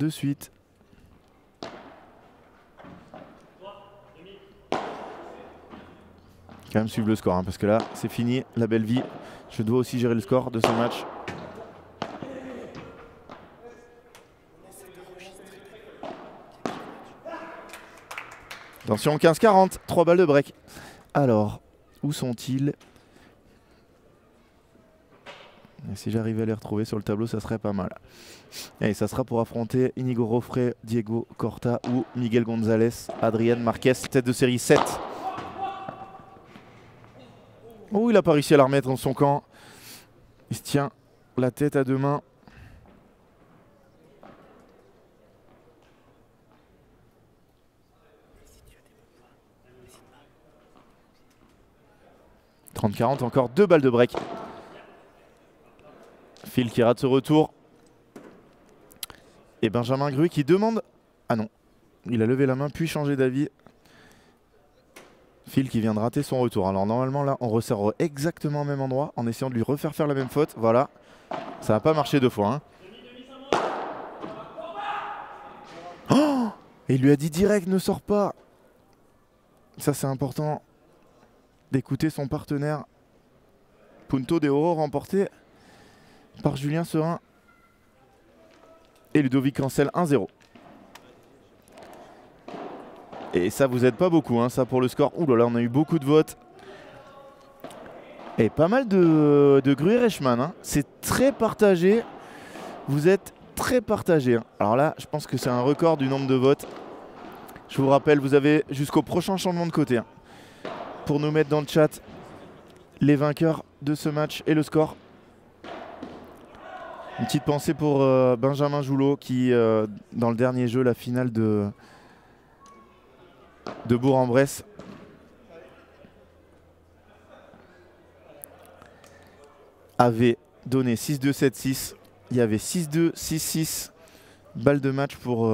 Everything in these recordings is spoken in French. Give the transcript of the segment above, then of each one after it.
de suite. Quand même suivre le score, hein, parce que là, c'est fini, la belle vie. Je dois aussi gérer le score de ce match. Attention, 15-40, 3 balles de break. Alors, où sont-ils? Et si j'arrivais à les retrouver sur le tableau, ça serait pas mal. Et ça sera pour affronter Inigo Roffré, Diego Corta ou Miguel González, Adrián Marquez, tête de série 7. Oh, il n'a pas réussi à la remettre dans son camp. Il se tient la tête à deux mains. « 30-40, encore 2 balles de break. » Phil qui rate ce retour. Et Benjamin Grue qui demande... Ah non, il a levé la main puis changé d'avis. Phil qui vient de rater son retour. Alors normalement là, on resserre exactement au même endroit en essayant de lui refaire faire la même faute. Voilà, ça n'a pas marché 2 fois. Hein. Oh, et il lui a dit direct, ne sors pas. Ça c'est important d'écouter son partenaire. Punto de Oro remporté par Julien Serin et Ludovic Cancel 1-0. Et ça vous aide pas beaucoup, hein, ça pour le score. Ouh là là, on a eu beaucoup de votes. Et pas mal de Grue et Reichmann. Hein. C'est très partagé. Vous êtes très partagé. Hein. Alors là, je pense que c'est un record du nombre de votes. Je vous rappelle, vous avez jusqu'au prochain changement de côté. Hein, pour nous mettre dans le chat les vainqueurs de ce match et le score. Une petite pensée pour Benjamin Joulot qui, dans le dernier jeu, la finale de Bourg-en-Bresse, avait donné 6-2, 7-6. Il y avait 6-2, 6-6 balles de match pour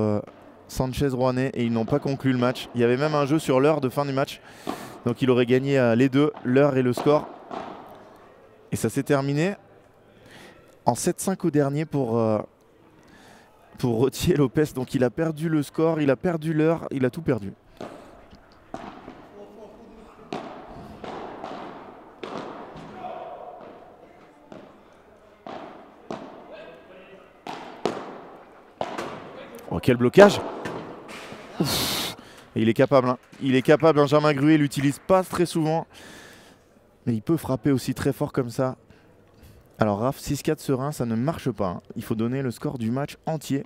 Sanchez Rouanet et ils n'ont pas conclu le match. Il y avait même un jeu sur l'heure de fin du match. Donc il aurait gagné les deux, l'heure et le score. Et ça s'est terminé en 7-5 au dernier pour Rottier Lopez. Donc il a perdu le score, il a perdu l'heure, il a tout perdu. Oh, quel blocage! Ouf. Et il est capable, hein. Il est capable, Benjamin Grue, il l'utilise pas très souvent. Mais il peut frapper aussi très fort comme ça. Alors Raph, 6-4 serein, ça ne marche pas. Hein. Il faut donner le score du match entier.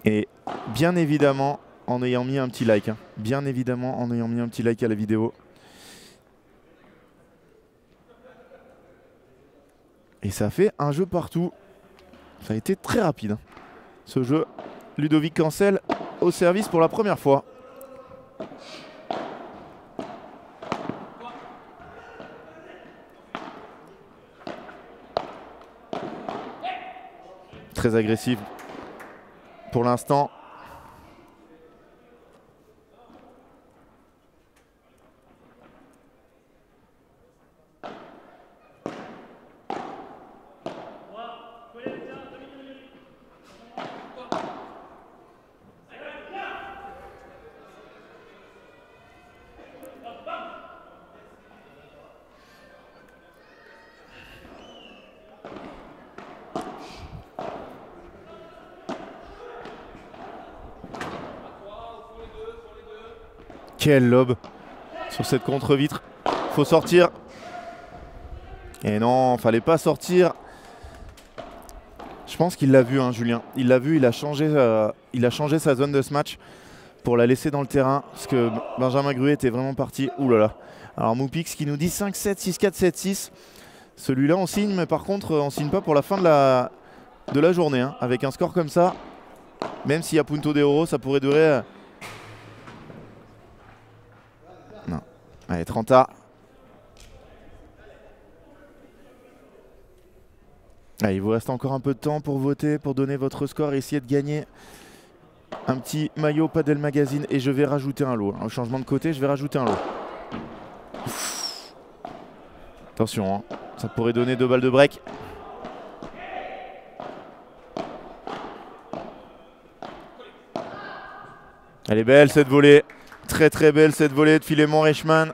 Et bien évidemment, en ayant mis un petit like. Hein. Bien évidemment, en ayant mis un petit like à la vidéo. Et ça fait un jeu partout. Ça a été très rapide. Hein. Ce jeu, Ludovic Cancel au service pour la première fois. Très agressif pour l'instant. Quel lob sur cette contre-vitre. Faut sortir. Et non, fallait pas sortir. Je pense qu'il l'a vu, hein, Julien. Il l'a vu, il a changé sa zone de ce match pour la laisser dans le terrain. Parce que Benjamin Grue était vraiment parti. Ouh là là. Alors Moupix qui nous dit 5-7, 6-4, 7-6. Celui-là on signe, mais par contre on signe pas pour la fin de la journée. Hein. Avec un score comme ça, même s'il y a Punto de Oro, ça pourrait durer... Non. Allez, 30A. Allez, il vous reste encore un peu de temps pour voter, pour donner votre score et essayer de gagner un petit maillot Padel Magazine. Et je vais rajouter un lot. Au changement de côté, je vais rajouter un lot. Ouf. Attention, hein. Ça pourrait donner 2 balles de break. Elle est belle cette volée. Très très belle cette volée de Philémon Reichmann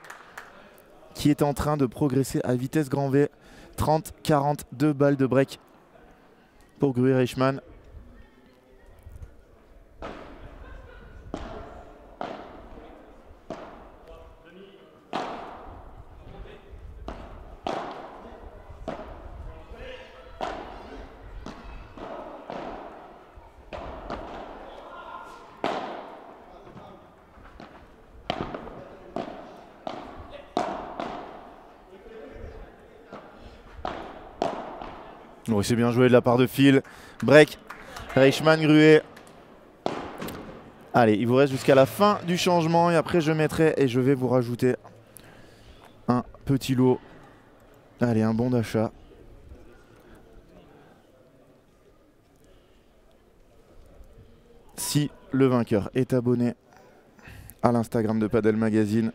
qui est en train de progresser à vitesse grand V. 30-42 balles de break pour Gruy Reichmann. Oui, c'est bien joué de la part de Phil. Break. Reichmann, Gruet. Allez, il vous reste jusqu'à la fin du changement et après je mettrai et je vais vous rajouter un petit lot. Allez, un bon d'achat. Si le vainqueur est abonné à l'Instagram de Padel Magazine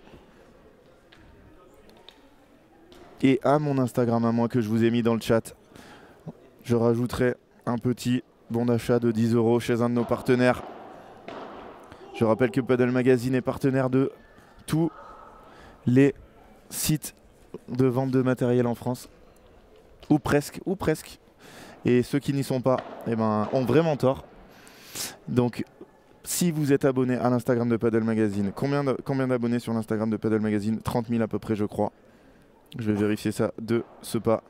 et à mon Instagram à moi que je vous ai mis dans le chat, je rajouterai un petit bon d'achat de 10 € chez un de nos partenaires. Je rappelle que Padel Magazine est partenaire de tous les sites de vente de matériel en France. Ou presque, ou presque. Et ceux qui n'y sont pas, eh ben, ont vraiment tort. Donc, si vous êtes abonné à l'Instagram de Padel Magazine, combien d'abonnés sur l'Instagram de Padel Magazine? 30 000 à peu près, je crois. Je vais vérifier ça de ce pas.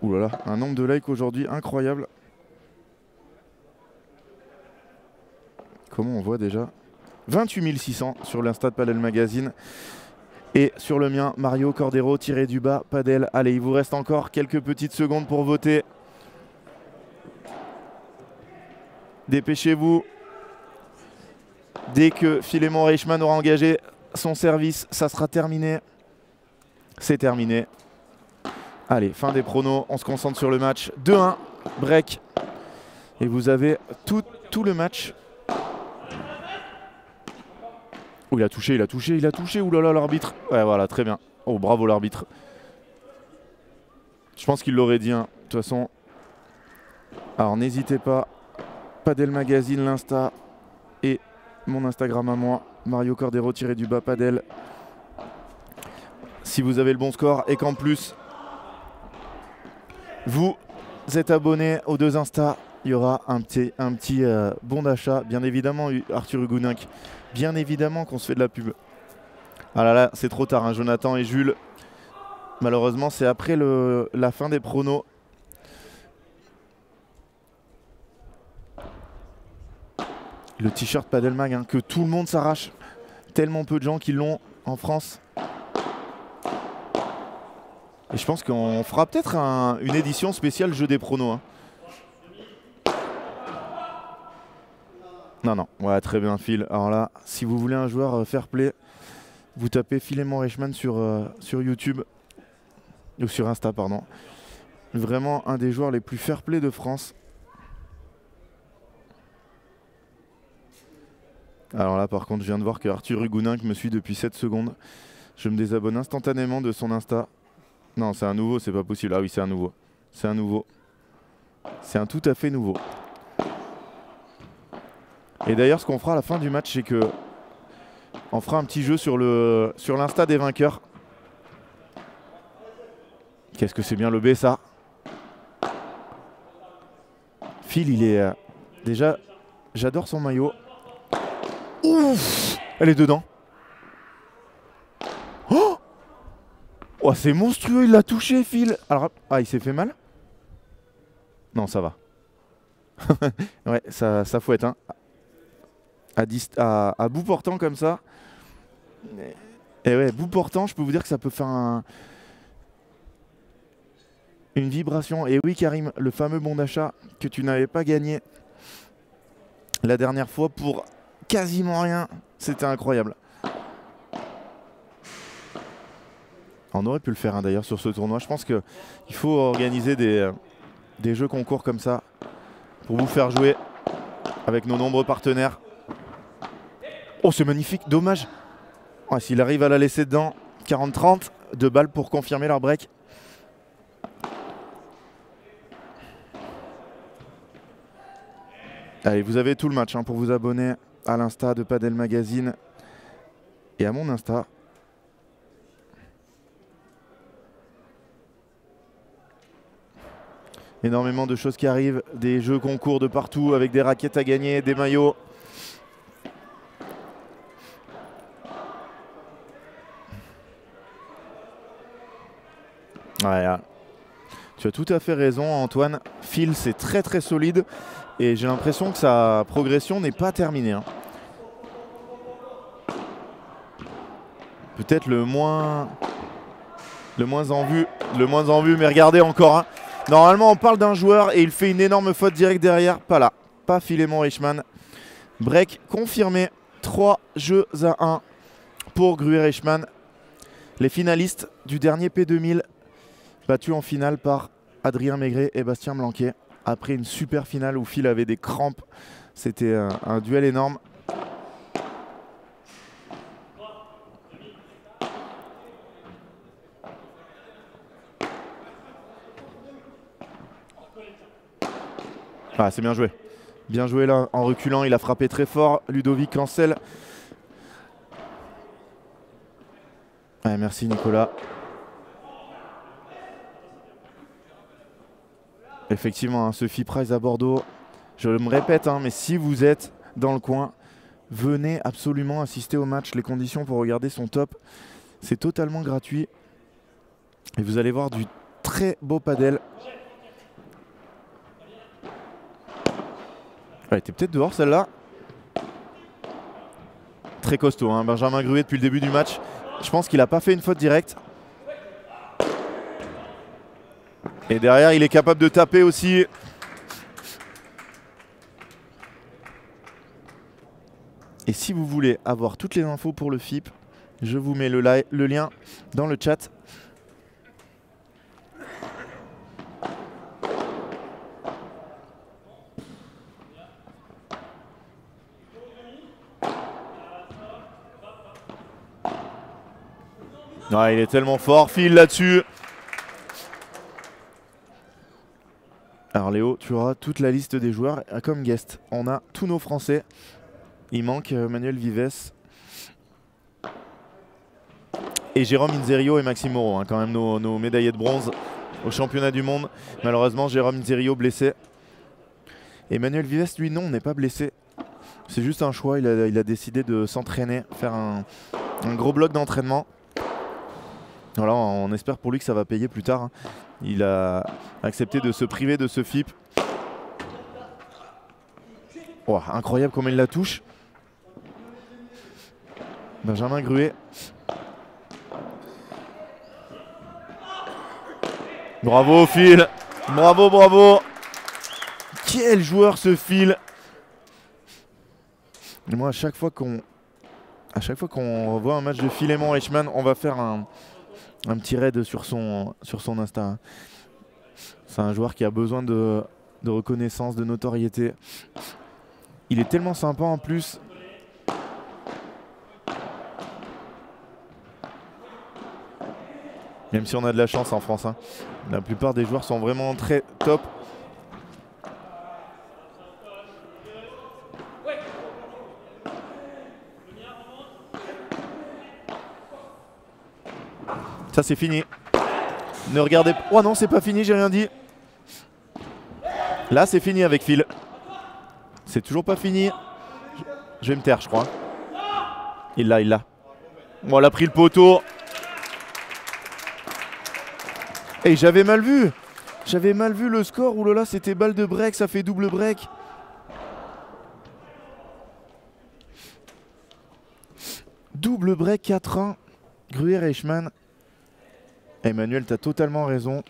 Ouh là là, un nombre de likes aujourd'hui incroyable. Comment on voit déjà 28 600 sur l'Insta de Padel Magazine. Et sur le mien, Mario Cordero, tiré du bas, Padel. Allez, il vous reste encore quelques petites secondes pour voter. Dépêchez-vous. Dès que Philémon Reichmann aura engagé son service, ça sera terminé. C'est terminé. Allez, fin des pronos. On se concentre sur le match. 2-1, break. Et vous avez tout le match. Oh, il a touché, il a touché, il a touché. Ouh là là, l'arbitre. Ouais, voilà, très bien. Oh, bravo l'arbitre. Je pense qu'il l'aurait dit, hein. De toute façon. Alors, n'hésitez pas. Padel Magazine, l'Insta et mon Instagram à moi. Mario Cordero, tiré du bas, Padel. Si vous avez le bon score et qu'en plus, vous êtes abonné aux deux Insta, il y aura un petit bon d'achat. Bien évidemment, Arthur Hugoninck. Bien évidemment qu'on se fait de la pub. Ah là là, c'est trop tard, hein, Jonathan et Jules. Malheureusement, c'est après la fin des pronos. Le t-shirt Padel Mag, hein, que tout le monde s'arrache. Tellement peu de gens qui l'ont en France. Et je pense qu'on fera peut-être une édition spéciale jeu des pronos. Hein. Non, non. Ouais, très bien, Phil. Alors là, si vous voulez un joueur fair play, vous tapez Philémon Reichmann sur YouTube. Ou sur Insta, pardon. Vraiment un des joueurs les plus fair play de France. Alors là, par contre, je viens de voir que Arthur Hugoninck me suit depuis 7 secondes. Je me désabonne instantanément de son Insta. Non, c'est un nouveau, c'est pas possible. Ah oui, c'est un nouveau. C'est un nouveau. C'est un tout à fait nouveau. Et d'ailleurs, ce qu'on fera à la fin du match, c'est que on fera un petit jeu sur l'Insta des vainqueurs. Qu'est-ce que c'est bien le B, ça. Phil, il est... déjà, j'adore son maillot. Ouf, elle est dedans. Oh, oh, c'est monstrueux, il l'a touché, Phil. Alors, ah, il s'est fait mal? Non, ça va. Ouais, ça fouette, hein. À bout portant comme ça. Et ouais, bout portant, je peux vous dire que ça peut faire une vibration. Et oui, Karim, le fameux bon d'achat que tu n'avais pas gagné la dernière fois pour quasiment rien. C'était incroyable. On aurait pu le faire, hein, d'ailleurs sur ce tournoi. Je pense qu'il faut organiser des jeux concours comme ça pour vous faire jouer avec nos nombreux partenaires. Oh, c'est magnifique, dommage. Oh, s'il arrive à la laisser dedans, 40-30, 2 balles pour confirmer leur break. Allez, vous avez tout le match hein, pour vous abonner à l'Insta de Padel Magazine et à mon Insta. Énormément de choses qui arrivent, des jeux concours de partout avec des raquettes à gagner, des maillots. Ouais, tu as tout à fait raison Antoine. Phil c'est très très solide et j'ai l'impression que sa progression n'est pas terminée. Hein. Peut-être le moins en vue, mais regardez encore. Hein. Normalement on parle d'un joueur et il fait une énorme faute direct derrière. Pas là, pas Philémon Reichmann. Break confirmé, 3 jeux à 1 pour Gruet-Reichmann. Les finalistes du dernier P2000 battus en finale par Adrien Maigret et Bastien Blanquet. Après une super finale où Phil avait des crampes. C'était un duel énorme. Ah, c'est bien joué. Bien joué là, en reculant, il a frappé très fort. Ludovic Cancel. Ouais, merci Nicolas. Effectivement, hein, Sophie Price à Bordeaux. Je me répète, hein, mais si vous êtes dans le coin, venez absolument assister au match. Les conditions pour regarder sont top. C'est totalement gratuit. Et vous allez voir du très beau padel. Elle était peut-être dehors celle-là. Très costaud, hein, Benjamin Gruet depuis le début du match. Je pense qu'il n'a pas fait une faute directe. Et derrière, il est capable de taper aussi. Et si vous voulez avoir toutes les infos pour le FIP, je vous mets le lien dans le chat. Ah, il est tellement fort, Phil là-dessus. Alors Léo, tu auras toute la liste des joueurs comme guest. On a tous nos Français. Il manque Manuel Vives. Et Jérôme Inzerio et Maxime Moreau, hein, quand même nos médaillés de bronze au championnat du monde. Malheureusement, Jérôme Inzerio blessé. Et Manuel Vives, lui, non, n'est pas blessé. C'est juste un choix. Il a décidé de s'entraîner, faire un gros bloc d'entraînement. Voilà, on espère pour lui que ça va payer plus tard. Hein. Il a accepté de se priver de ce FIP. Oh, incroyable comme il la touche. Benjamin Gruet. Bravo Phil. Bravo, bravo. Quel joueur ce Phil. Et moi à chaque fois qu'on revoit un match de Philémon Reichmann, on va faire un petit raid sur son Insta. C'est un joueur qui a besoin de reconnaissance, de notoriété. Il est tellement sympa en plus. Même si on a de la chance en France. Hein. La plupart des joueurs sont vraiment très top. Ça c'est fini. Ne regardez pas. Oh non, c'est pas fini, j'ai rien dit. Là c'est fini avec Phil. C'est toujours pas fini. Je vais me taire je crois. Il l'a. Bon, elle a pris le poteau. Et j'avais mal vu. J'avais mal vu le score. Ouh là là, c'était balle de break, ça fait double break. Double break 4-1. Gruet-Reichmann. Emmanuel, t'as totalement raison.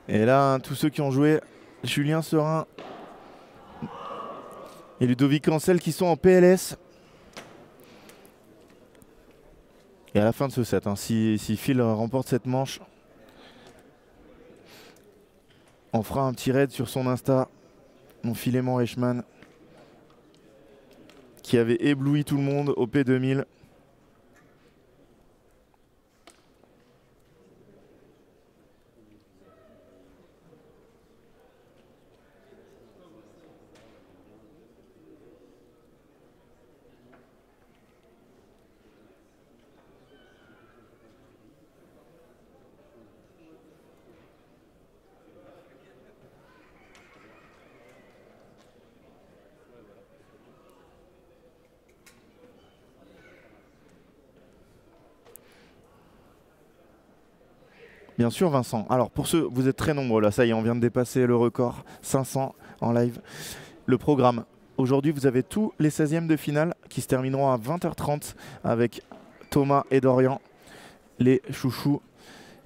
Et là, tous ceux qui ont joué, Julien Serin et Ludovic Cancel qui sont en PLS. Et à la fin de ce set, hein, si Phil remporte cette manche, On fera un petit raid sur son Insta. Mon Philémon Reichmann, qui avait ébloui tout le monde au P2000. Bien sûr Vincent. Alors pour ceux, vous êtes très nombreux là, ça y est, on vient de dépasser le record, 500 en live. Le programme, aujourd'hui vous avez tous les 16e de finale qui se termineront à 20h30 avec Thomas et Dorian, les chouchous.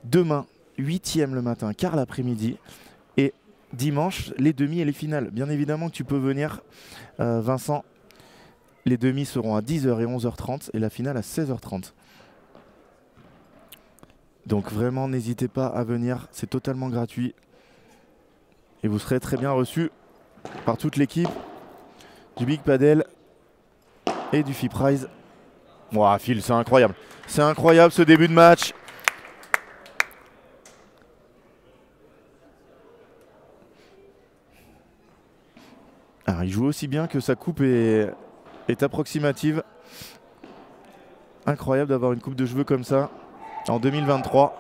Demain, 8e le matin, quart l'après-midi. Et dimanche, les demi et les finales. Bien évidemment que tu peux venir Vincent. Les demi seront à 10h et 11h30 et la finale à 16h30. Donc vraiment, n'hésitez pas à venir, c'est totalement gratuit. Et vous serez très bien reçus par toute l'équipe du Big Padel et du FIPRIZE. Ouah, Phil, c'est incroyable. C'est incroyable ce début de match. Alors, il joue aussi bien que sa coupe est approximative. Incroyable d'avoir une coupe de cheveux comme ça en 2023.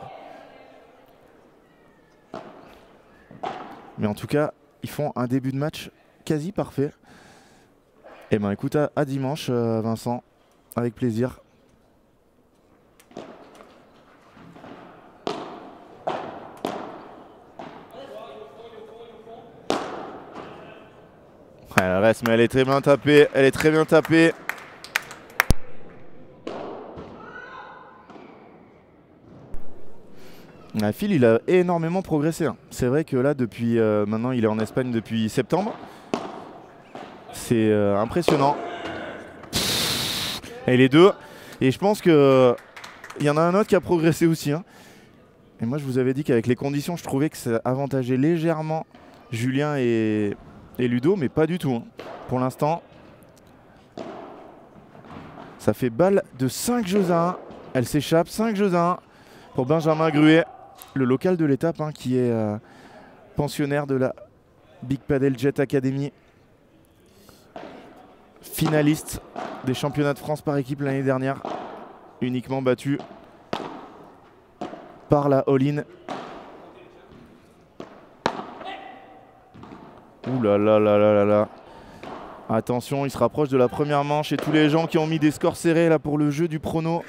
Mais en tout cas, ils font un début de match quasi parfait. Et ben écoute, à dimanche Vincent, avec plaisir. Elle reste, mais elle est très bien tapée. Elle est très bien tapée. Phil, il a énormément progressé. Hein. C'est vrai que là, depuis maintenant, il est en Espagne depuis septembre. C'est impressionnant. Et les deux. Et je pense qu'il y en a un autre qui a progressé aussi. Hein. Et moi, je vous avais dit qu'avec les conditions, je trouvais que ça avantageait légèrement Julien et Ludo, mais pas du tout. Hein. Pour l'instant, ça fait balle de 5 jeux à 1. Elle s'échappe, 5 jeux à 1 pour Benjamin Gruet, le local de l'étape, hein, qui est pensionnaire de la Big Padel Jet Academy. Finaliste des championnats de France par équipe l'année dernière, uniquement battu par la All-in. Ouh là là là là là là. Attention, il se rapproche de la première manche et tous les gens qui ont mis des scores serrés là pour le jeu du prono,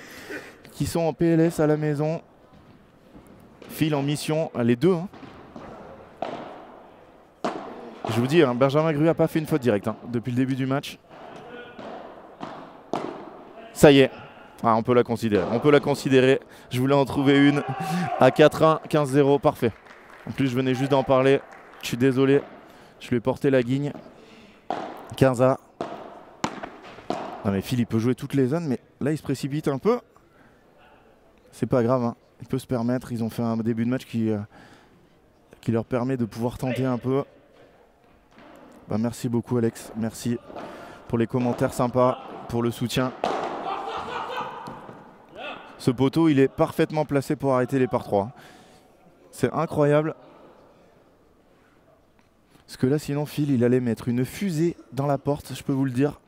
qui sont en PLS à la maison, Phil en mission, les deux. Hein. Je vous dis, hein, Benjamin Gruet n'a pas fait une faute directe hein, depuis le début du match. Ça y est, ah, on peut la considérer. On peut la considérer. Je voulais en trouver une à 4-1, 15-0, parfait. En plus, je venais juste d'en parler. Je suis désolé, je lui ai porté la guigne. 15-A. Non mais Phil, il peut jouer toutes les zones, mais là, il se précipite un peu. C'est pas grave, hein. Il peut se permettre. Ils ont fait un début de match qui leur permet de pouvoir tenter un peu. Bah, merci beaucoup, Alex. Merci pour les commentaires sympas, pour le soutien. Ce poteau, il est parfaitement placé pour arrêter les par 3. C'est incroyable. Parce que là, sinon, Phil, il allait mettre une fusée dans la porte, je peux vous le dire.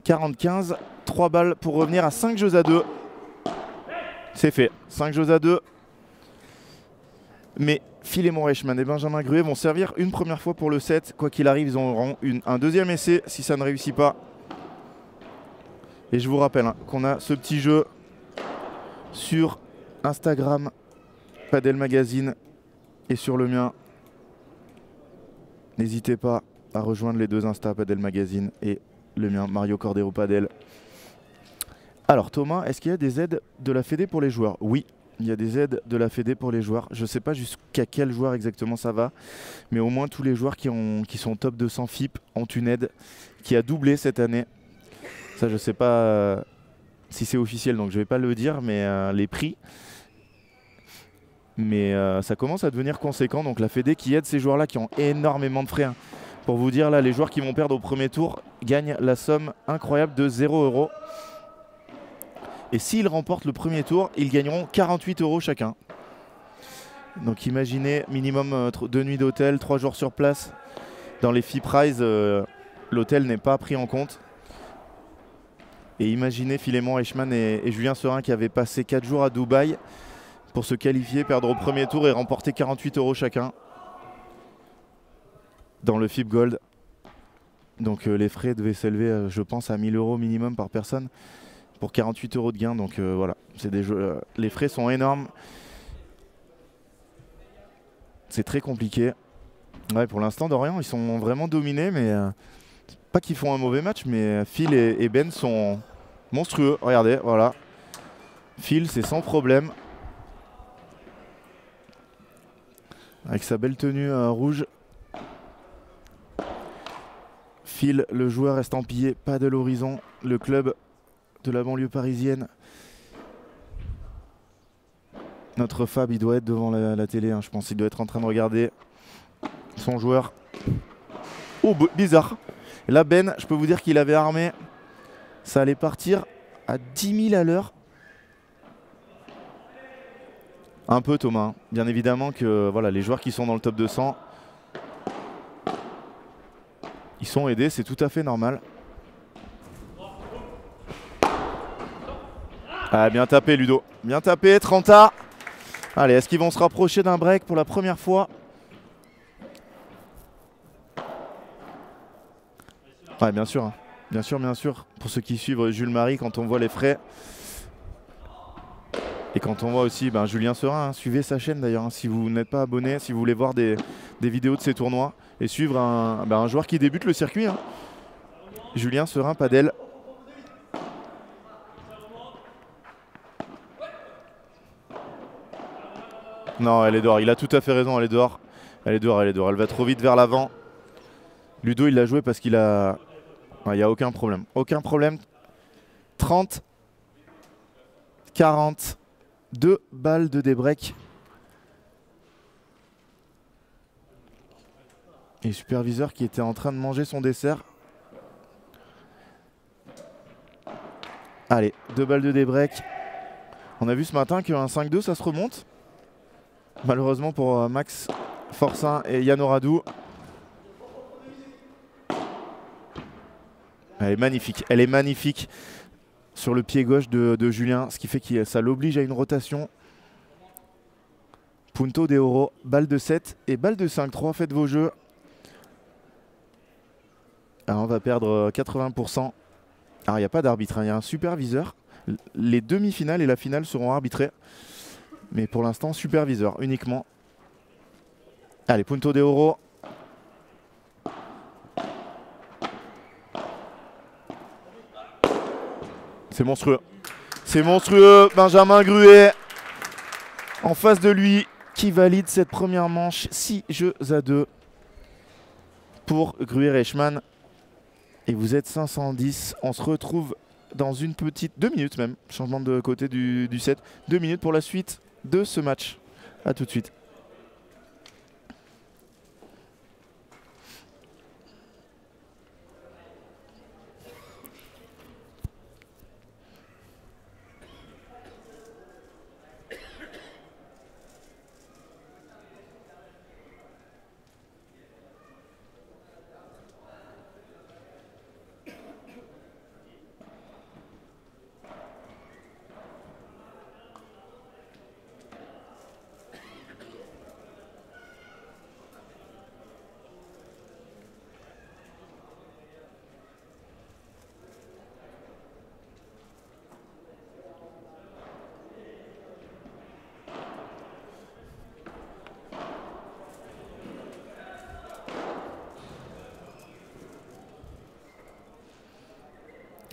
40-15, 3 balles pour revenir à 5 jeux à 2. C'est fait, 5 jeux à 2. Mais Philémon Reichmann et Benjamin Gruet vont servir une première fois pour le set. Quoi qu'il arrive, ils auront un deuxième essai si ça ne réussit pas. Et je vous rappelle hein, qu'on a ce petit jeu sur Instagram, Padel Magazine, et sur le mien. N'hésitez pas à rejoindre les deux Insta, Padel Magazine et le mien, Mario Cordero Padel. Alors Thomas, est-ce qu'il y a des aides de la Fédé pour les joueurs? Oui, il y a des aides de la Fédé pour les joueurs. Je ne sais pas jusqu'à quel joueur exactement ça va, mais au moins tous les joueurs qui sont top 200 FIP ont une aide qui a doublé cette année. Ça, je ne sais pas si c'est officiel, donc je ne vais pas le dire, mais les prix Mais ça commence à devenir conséquent. Donc la Fédé qui aide ces joueurs-là qui ont énormément de frais. Hein. Pour vous dire, là, les joueurs qui vont perdre au premier tour gagnent la somme incroyable de 0 €. Et s'ils remportent le premier tour, ils gagneront 48 € chacun. Donc imaginez, minimum 2 nuits d'hôtel, 3 jours sur place. Dans les fee prize, l'hôtel n'est pas pris en compte. Et imaginez Philémon Eichmann et Julien Serin qui avaient passé 4 jours à Dubaï pour se qualifier, perdre au premier tour et remporter 48 € chacun dans le FIB Gold. Donc les frais devaient s'élever, je pense, à 1 000 € minimum par personne pour 48 € de gain. Donc voilà, les frais sont énormes. C'est très compliqué. Ouais, pour l'instant, Dorian, ils sont vraiment dominés, mais pas qu'ils font un mauvais match, mais Phil et Ben sont monstrueux. Regardez, voilà. Phil, c'est sans problème. Avec sa belle tenue rouge. Phil, le joueur estampillé, pas de l'horizon. Le club de la banlieue parisienne. Notre Fab, il doit être devant la télé, hein, je pense. Il doit être en train de regarder son joueur. Oh, bizarre. Et là, Ben, je peux vous dire qu'il avait armé. Ça allait partir à 10 000 à l'heure. Un peu, Thomas. Bien évidemment que voilà, les joueurs qui sont dans le top 200, ils sont aidés, c'est tout à fait normal. Ah, bien tapé, Ludo. Bien tapé, 30A. Allez, est-ce qu'ils vont se rapprocher d'un break pour la première fois? Ouais, bien sûr. Hein. Bien sûr, bien sûr. Pour ceux qui suivent Jules Marie, quand on voit les frais. Et quand on voit aussi Julien Serin, hein, suivez sa chaîne d'ailleurs, hein, si vous n'êtes pas abonné, si vous voulez voir des vidéos de ces tournois et suivre un joueur qui débute le circuit. Hein. Julien Serin, padel. Non, elle est dehors, il a tout à fait raison, elle est dehors. Elle est dehors, elle est dehors, elle va trop vite vers l'avant. Ludo, il l'a joué parce qu'il a... Il n'y a aucun problème. Aucun problème. 30, 40, 2 balles de débreak. Et le superviseur qui était en train de manger son dessert. Allez, 2 balles de débreak. On a vu ce matin qu'un 5-2, ça se remonte. Malheureusement pour Max Forcin et Yann Oradou. Elle est magnifique. Elle est magnifique sur le pied gauche de Julien, ce qui fait que ça l'oblige à une rotation. Punto de oro, balle de 7 et balle de 5-3. Faites vos jeux. Alors on va perdre 80%. Alors il n'y a pas d'arbitre, hein. Il y a un superviseur. Les demi-finales et la finale seront arbitrées. Mais pour l'instant, superviseur uniquement. Allez, punto de oro. C'est monstrueux. C'est monstrueux. Benjamin Gruet en face de lui qui valide cette première manche. 6 jeux à 2 pour Gruet-Reichmann. Et vous êtes 510. On se retrouve dans une petite... 2 minutes même. Changement de côté du set. 2 minutes pour la suite de ce match. A tout de suite.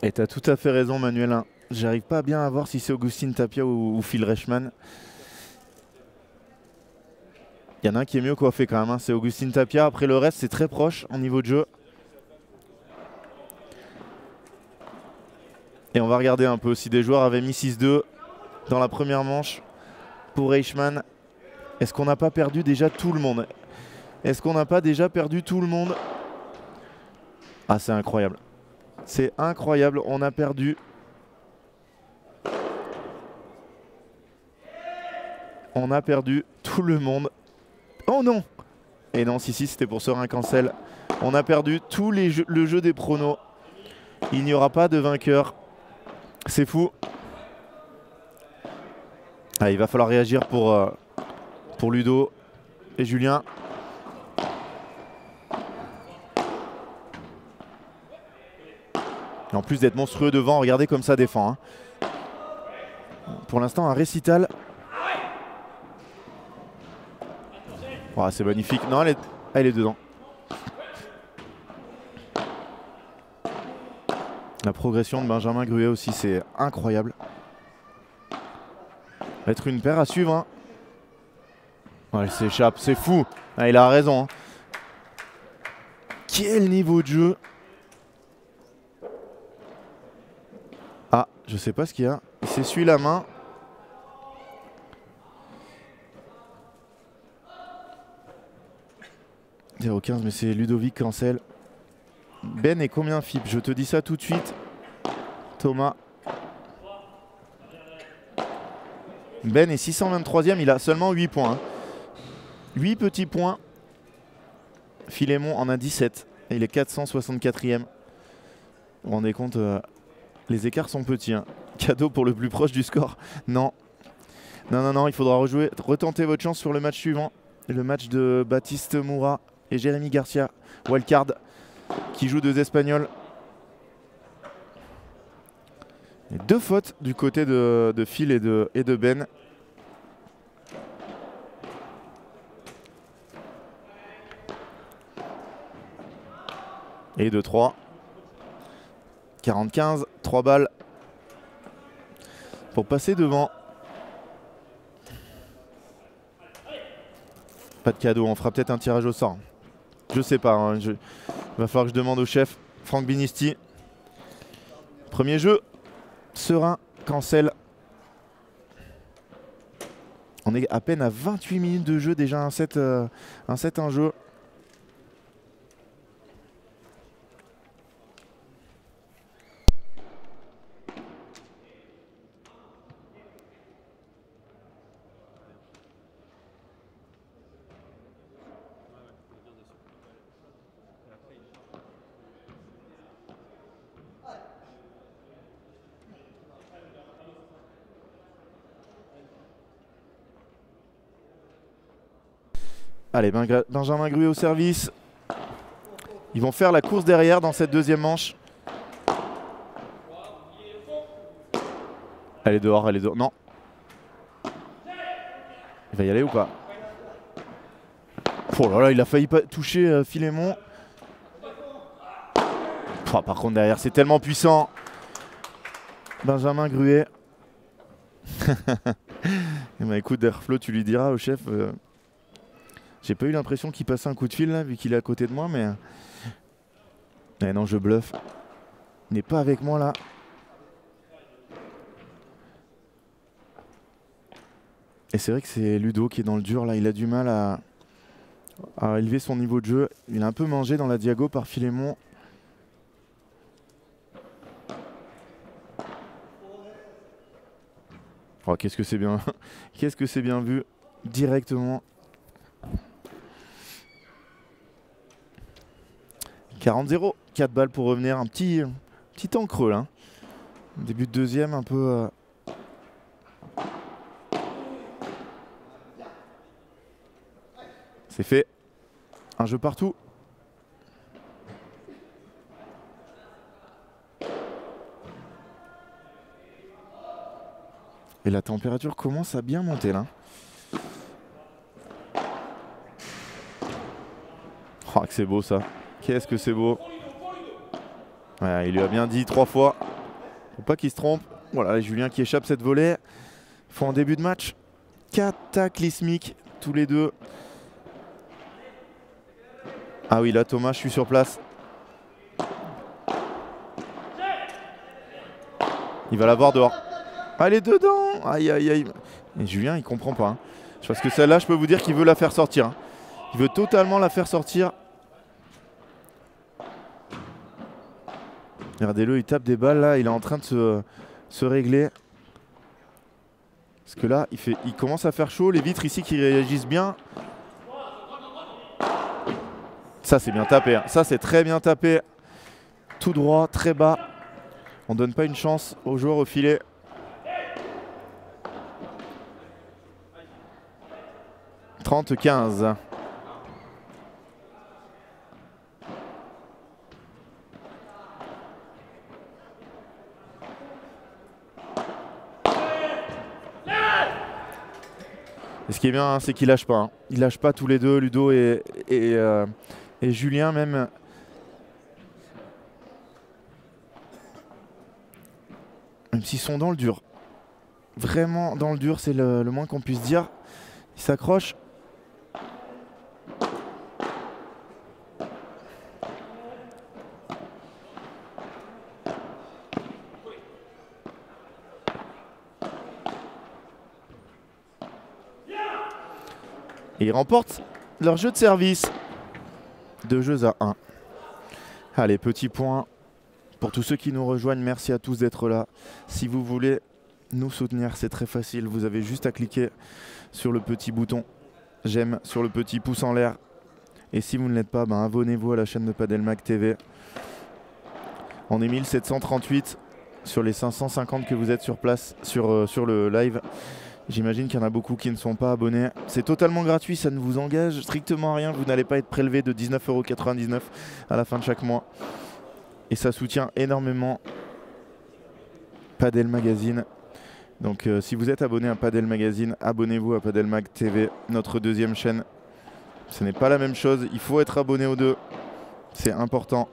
Et tu as tout à fait raison, Manuel. Hein. J'arrive pas bien à voir si c'est Augustin Tapia ou Phil Reichmann. Il y en a un qui est mieux coiffé quand même, hein. C'est Augustin Tapia. Après le reste, c'est très proche en niveau de jeu. Et on va regarder un peu si des joueurs avaient mis 6-2 dans la première manche pour Reichmann. Est-ce qu'on n'a pas perdu déjà tout le monde? Est-ce qu'on n'a pas déjà perdu tout le monde? Ah, c'est incroyable. C'est incroyable, on a perdu. On a perdu tout le monde. Oh non! Et non, si, c'était pour Serein Cancel. On a perdu tout le jeu des pronos. Il n'y aura pas de vainqueur. C'est fou. Ah, il va falloir réagir pour Ludo et Julien. Et en plus d'être monstrueux devant, regardez comme ça défend. Hein. Pour l'instant, un récital. Oh, c'est magnifique. Non, elle est dedans. La progression de Benjamin Gruet aussi, c'est incroyable. Être une paire à suivre. Hein. Oh, elle s'échappe, c'est fou. Ah, il a raison. Hein. Quel niveau de jeu. Ah, je sais pas ce qu'il y a. Il s'essuie la main. « 0,15 mais c'est Ludovic Cancel. Ben est combien FIP? Je te dis ça tout de suite. Thomas. Ben est 623e, il a seulement 8 points. Hein. 8 petits points. Philémon en a 17. Et il est 464e. Vous vous rendez compte, les écarts sont petits. Hein. Cadeau pour le plus proche du score. Non. Non, il faudra rejouer. Retenter votre chance sur le match suivant. Le match de Baptiste Moura et Jérémy Garcia. Wildcard qui joue 2 Espagnols. Et 2 fautes du côté de Phil et de Ben. Et de 3. 45, 3 balles pour passer devant. Pas de cadeau, on fera peut-être un tirage au sort. Je sais pas, hein, il va falloir que je demande au chef Franck Binisti. Premier jeu, Serein Cancel. On est à peine à 28 minutes de jeu, déjà un set, un jeu. Allez, Benjamin Gruet au service. Ils vont faire la course derrière dans cette deuxième manche. Elle est dehors, elle est dehors. Non. Il va y aller ou pas? Oh là là, il a failli pas toucher Philémon. Oh, par contre, derrière, c'est tellement puissant. Benjamin Gruet. Bah, écoute, Derflo, tu lui diras au chef. J'ai pas eu l'impression qu'il passait un coup de fil là, vu qu'il est à côté de moi, mais. Eh non, je bluffe. Il n'est pas avec moi là. Et c'est vrai que c'est Ludo qui est dans le dur là. Il a du mal à élever son niveau de jeu. Il a un peu mangé dans la diago par Philémon. Oh, qu'est-ce que c'est bien. Qu'est-ce que c'est bien vu directement. 40-0, 4 balles pour revenir, un petit temps creux là. Début de deuxième, un peu... C'est fait. Un jeu partout. Et la température commence à bien monter là. Oh, que c'est beau ça. Qu'est-ce que c'est beau. Ouais, il lui a bien dit 3 fois. Faut pas qu'il se trompe. Voilà, Julien qui échappe cette volée. Faut en début de match. Cataclysmique, tous les deux. Ah oui, là Thomas, je suis sur place. Il va l'avoir dehors. Allez, dedans. Aïe, aïe, aïe. Et Julien, il comprend pas. Hein. Parce que celle-là, je peux vous dire qu'il veut la faire sortir. Hein. Il veut totalement la faire sortir. Regardez-le, il tape des balles là, il est en train de se régler. Parce que là, il commence à faire chaud. Les vitres ici qui réagissent bien. Ça, c'est bien tapé. Hein. Ça, c'est très bien tapé. Tout droit, très bas. On donne pas une chance aux joueurs au filet. « 30-15 ». Et ce qui est bien, hein, c'est qu'ils lâchent pas. Hein. Ils lâchent pas tous les deux, Ludo et Julien même. Même s'ils sont dans le dur. Vraiment dans le dur, c'est le moins qu'on puisse dire. Ils s'accrochent. Et ils remportent leur jeu de service. 2 jeux à 1. Allez, petit point pour tous ceux qui nous rejoignent. Merci à tous d'être là. Si vous voulez nous soutenir, c'est très facile. Vous avez juste à cliquer sur le petit bouton j'aime, sur le petit pouce en l'air. Et si vous ne l'êtes pas, ben abonnez-vous à la chaîne de Padelmag TV. On est 1738 sur les 550 que vous êtes sur place, sur le live. J'imagine qu'il y en a beaucoup qui ne sont pas abonnés. C'est totalement gratuit, ça ne vous engage strictement à rien. Vous n'allez pas être prélevé de 19,99 € à la fin de chaque mois. Et ça soutient énormément Padel Magazine. Donc si vous êtes abonné à Padel Magazine, abonnez-vous à Padelmag TV, notre deuxième chaîne. Ce n'est pas la même chose, il faut être abonné aux deux. C'est important.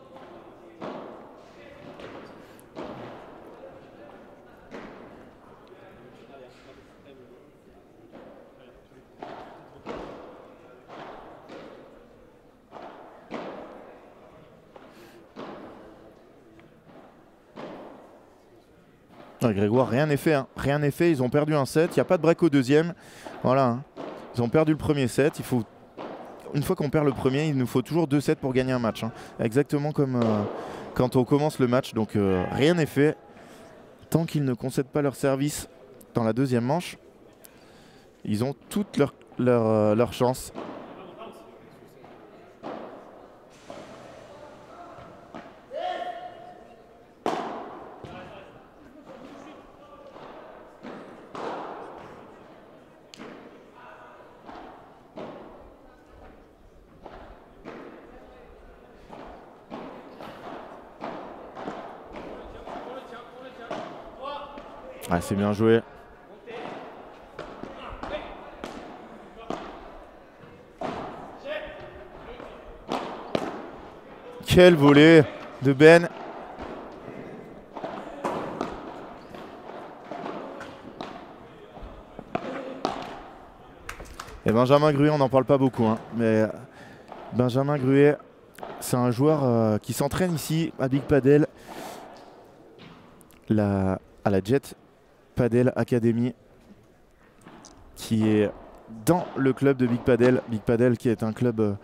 Ah, Grégoire, rien n'est fait. Hein. Rien n'est fait. Ils ont perdu un set. Il n'y a pas de break au deuxième. Voilà. Hein. Ils ont perdu le premier set. Une fois qu'on perd le premier, il nous faut toujours 2 sets pour gagner un match. Hein. Exactement comme quand on commence le match. Donc rien n'est fait. Tant qu'ils ne concèdent pas leur service dans la deuxième manche, ils ont toutes leurs chances. Ah, c'est bien joué. Quel volley de Ben. Et Benjamin Gruet, on n'en parle pas beaucoup. Hein, mais Benjamin Gruet, c'est un joueur qui s'entraîne ici à Big Padel, à la Jet Padel Academy, qui est dans le club de Big Padel. Big Padel qui est un club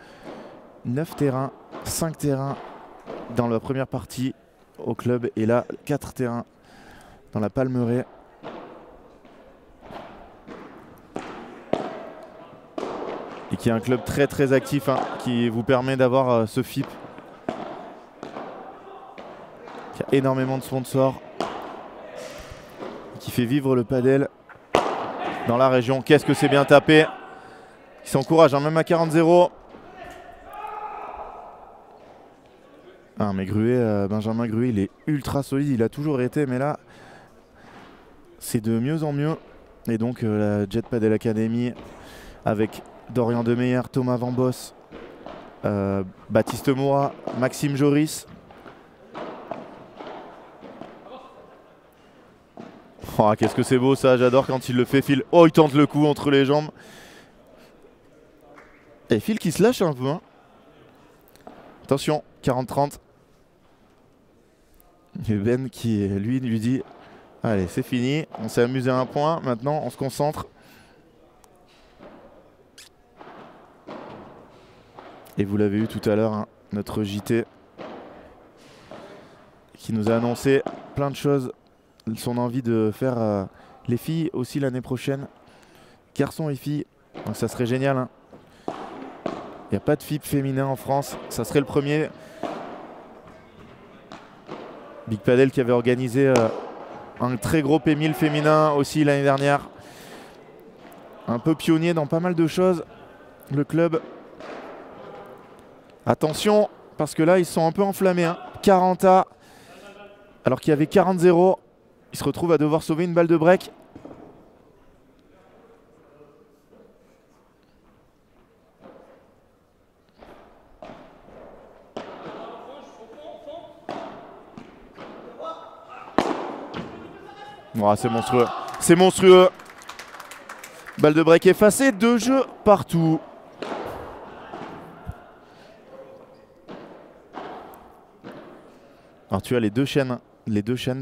9 terrains, 5 terrains dans la première partie au club et là 4 terrains dans la Palmeraie. Et qui est un club très très actif hein, qui vous permet d'avoir ce FIP. Qui a énormément de sponsors. Qui fait vivre le padel dans la région. Qu'est-ce que c'est bien tapé. Il s'encourage hein, même à 40-0. Ah mais Gruet, Benjamin Gruet, il est ultra solide, il a toujours été, mais là, c'est de mieux en mieux. Et donc la Jet Padel Academy avec Dorian Demeyer, Thomas Van Boss, Baptiste Moura, Maxime Joris. Oh, qu'est-ce que c'est beau ça, j'adore quand il le fait. Phil, oh il tente le coup entre les jambes. Et Phil qui se lâche un peu. Hein. Attention, 40-30. Et Ben qui lui dit allez c'est fini, on s'est amusé à un point, maintenant on se concentre. Et vous l'avez eu tout à l'heure, hein, notre JT qui nous a annoncé plein de choses. Son envie de faire les filles aussi l'année prochaine. Garçons et filles. Donc ça serait génial. Hein. Il n'y a pas de FIP féminin en France. Ça serait le premier. Big Padel qui avait organisé un très gros P1000 féminin aussi l'année dernière. Un peu pionnier dans pas mal de choses. Le club. Attention, parce que là, ils sont un peu enflammés. Hein. 40A, alors qu'il y avait 40-0. Ils se retrouvent à devoir sauver une balle de break. Oh, c'est monstrueux. C'est monstrueux. Balle de break effacée. 2 jeux partout. Alors tu as les deux chaînes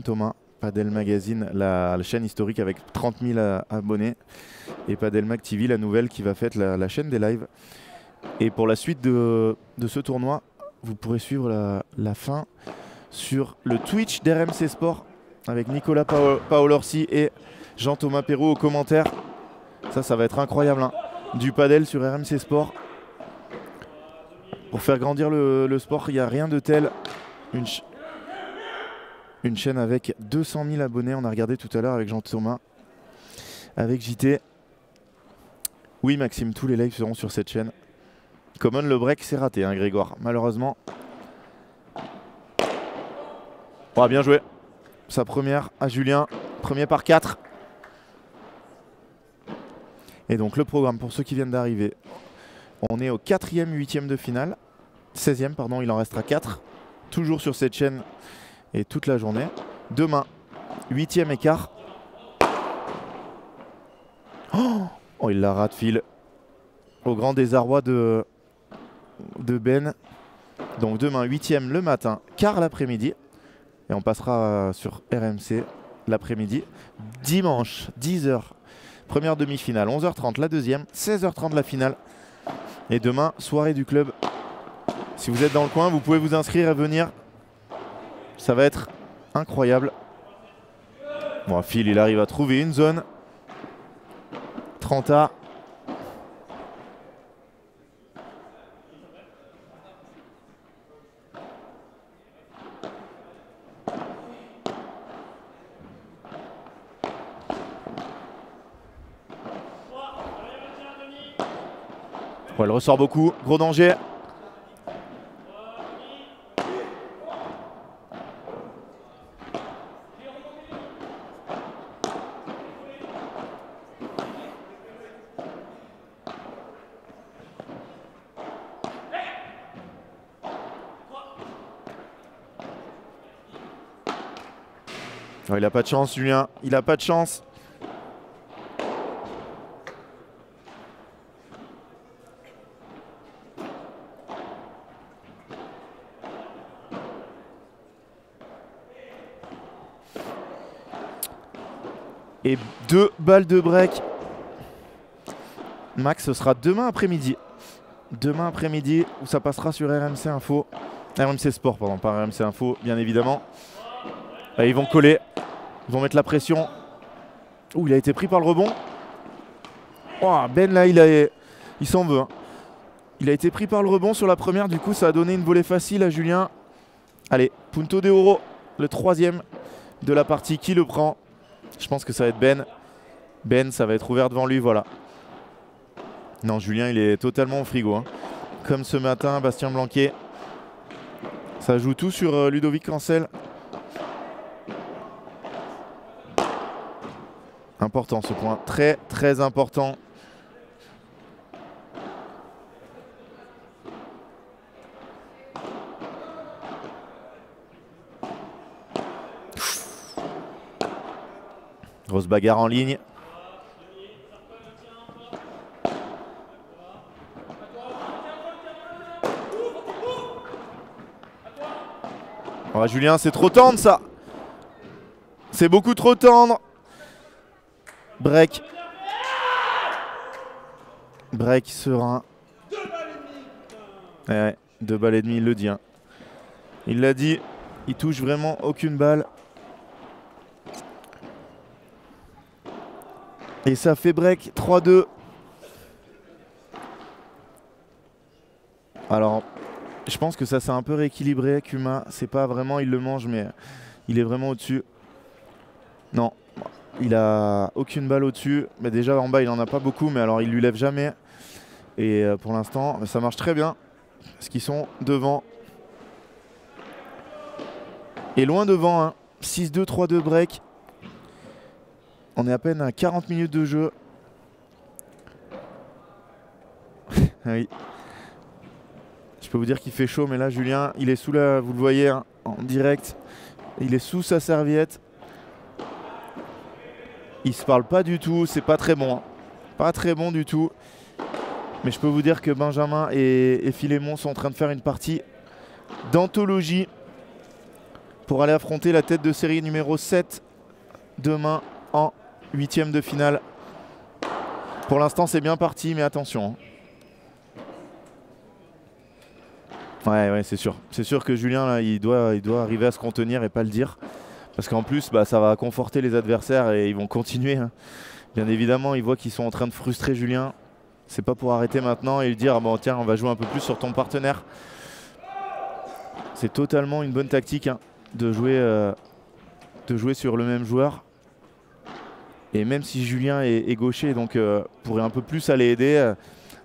Thomas. Padel Magazine, la chaîne historique avec 30 000 abonnés. Et Padel Mag TV, la nouvelle qui va faire la chaîne des lives. Et pour la suite de ce tournoi, vous pourrez suivre la fin sur le Twitch d'RMC Sport avec Nicolas Paolorsi et Jean-Thomas Perrault aux commentaires. Ça va être incroyable. Hein. Du padel sur RMC Sport. Pour faire grandir le sport, il n'y a rien de tel. Une chaîne avec 200 000 abonnés. On a regardé tout à l'heure avec Jean-Thomas, avec JT. Oui, Maxime, tous les lives seront sur cette chaîne. Common, le break, c'est raté, hein, Grégoire, malheureusement. Oh, bien joué. Sa première à Julien. Premier par 4. Et donc, le programme pour ceux qui viennent d'arriver. On est au 4e, 8e de finale. 16e, pardon, il en restera 4. Toujours sur cette chaîne. Et toute la journée. Demain, 8e écart. Oh, il la rate fil. Au grand désarroi de Ben. Donc demain, 8e le matin, quart l'après-midi. Et on passera sur RMC l'après-midi. Dimanche, 10h, première demi-finale. 11h30 la deuxième. 16h30 la finale. Et demain, soirée du club. Si vous êtes dans le coin, vous pouvez vous inscrire et venir. Ça va être incroyable. Bon, Phil, il arrive à trouver une zone. 30A. Ouais, elle ressort beaucoup. Gros danger. Oh, il n'a pas de chance, Julien. Il n'a pas de chance. Et 2 balles de break. Max, ce sera demain après-midi. Demain après-midi, où ça passera sur RMC Info. RMC Sport, pardon, pas RMC Info, bien évidemment. Et ils vont coller. Ils vont mettre la pression. Ouh, il a été pris par le rebond. Oh, Ben, là, il s'en veut. Hein. Il a été pris par le rebond sur la première. Du coup, ça a donné une volée facile à Julien. Allez, Punto de Oro, le 3e de la partie. Qui le prend? Je pense que ça va être Ben. Ben, ça va être ouvert devant lui, voilà. Non, Julien, il est totalement au frigo. Hein. Comme ce matin, Bastien Blanquet. Ça joue tout sur Ludovic Cancel. Important ce point. Très, très important. Grosse bagarre en ligne. Oh, Julien, c'est trop tendre ça. C'est beaucoup trop tendre. Break. Break serein. Ouais, 2 balles et demie, il le dit. Hein. Il l'a dit, il touche vraiment aucune balle. Et ça fait break 3-2. Alors, je pense que ça s'est un peu rééquilibré. Kuma, c'est pas vraiment il le mange, mais il est vraiment au-dessus. Non, il a aucune balle au-dessus. Mais déjà en bas, il en a pas beaucoup, mais alors il lui lève jamais. Et pour l'instant, ça marche très bien. Parce qu'ils sont devant. Et loin devant, hein. 6-2, 3-2 break. On est à peine à 40 minutes de jeu. Oui. Je peux vous dire qu'il fait chaud, mais là, Julien, il est sous la... Vous le voyez hein, en direct. Il est sous sa serviette. Il se parle pas du tout. C'est pas très bon. Hein. Pas très bon du tout. Mais je peux vous dire que Benjamin et Philémon sont en train de faire une partie d'anthologie pour aller affronter la tête de série numéro 7 demain en 8e de finale. Pour l'instant, c'est bien parti, mais attention. Ouais, c'est sûr. C'est sûr que Julien, là, il doit arriver à se contenir et pas le dire. Parce qu'en plus, bah, ça va conforter les adversaires et ils vont continuer. Hein. Bien évidemment, ils voient qu'ils sont en train de frustrer Julien. C'est pas pour arrêter maintenant et lui dire bon, tiens, on va jouer un peu plus sur ton partenaire. C'est totalement une bonne tactique hein, de jouer sur le même joueur. Et même si Julien est gaucher, donc pourrait un peu plus aller aider,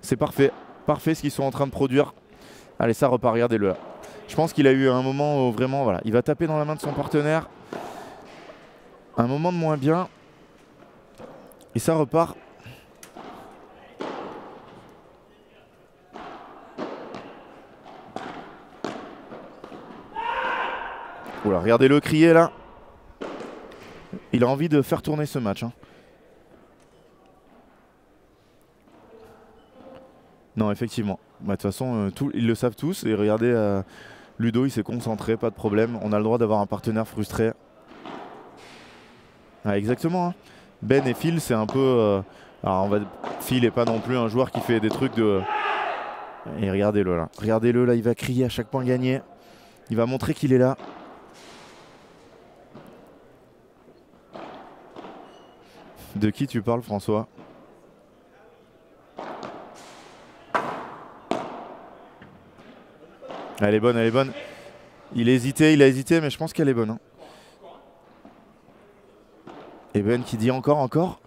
c'est parfait. Parfait ce qu'ils sont en train de produire. Allez, ça repart, regardez-le là. Je pense qu'il a eu un moment où vraiment, voilà, il va taper dans la main de son partenaire. Un moment de moins bien. Et ça repart. Oula, regardez-le crier là. Il a envie de faire tourner ce match. Hein. Non, effectivement. Bah, de toute façon, ils le savent tous. Et regardez, Ludo, il s'est concentré, pas de problème. On a le droit d'avoir un partenaire frustré. Ah, exactement. Hein. Ben et Phil, c'est un peu... alors, Phil n'est pas non plus un joueur qui fait des trucs de... Et regardez-le là. Regardez-le là, il va crier à chaque point gagné. Il va montrer qu'il est là. De qui tu parles, François? Elle est bonne, elle est bonne. Il a hésité, mais je pense qu'elle est bonne. Hein. Et Ben qui dit encore.